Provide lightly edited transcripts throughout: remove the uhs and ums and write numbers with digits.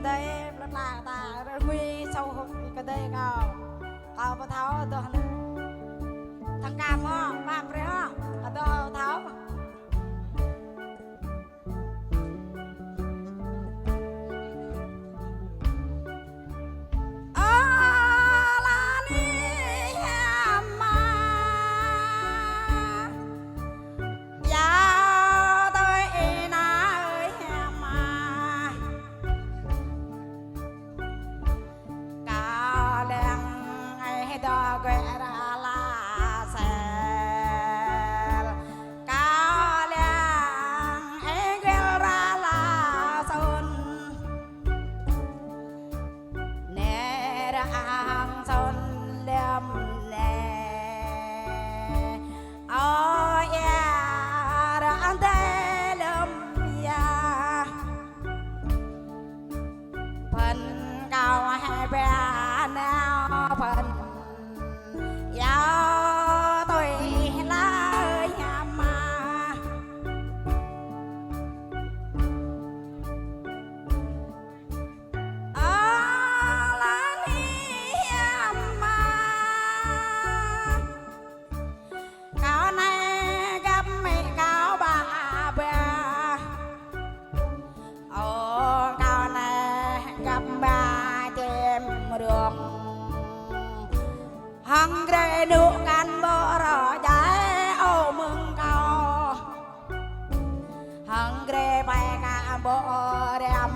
đây là ta nguy sâu cái đây cao vào tháo tôi thằng cam ho ba pre ho tôi tháo hăng rê nụ can bó rõ trái ô mừng cao hăng rê bay cả bó đem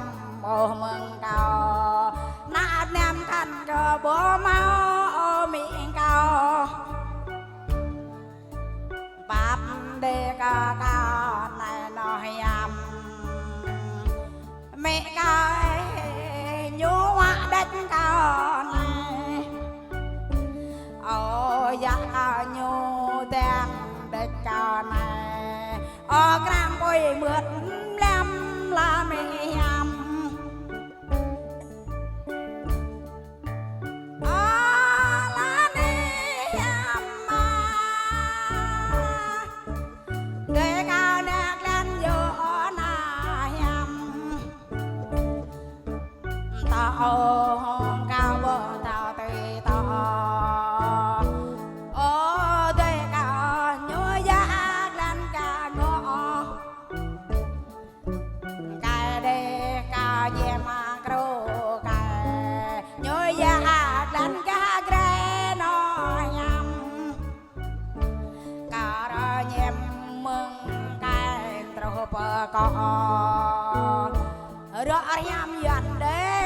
ô mừng cao nát nem khăn cho bó máu ô miệng cao bắp đê ca cao này nói nhầm mẹ cao nhú hoa đất cao này dạ nhu đen đất cao này gram bôi mượt lem là mẹ nhầm là đi nhầm mà để cao nạc lên vô na nhầm tao cao vô tao tùy tao có rõ nhằm dần đến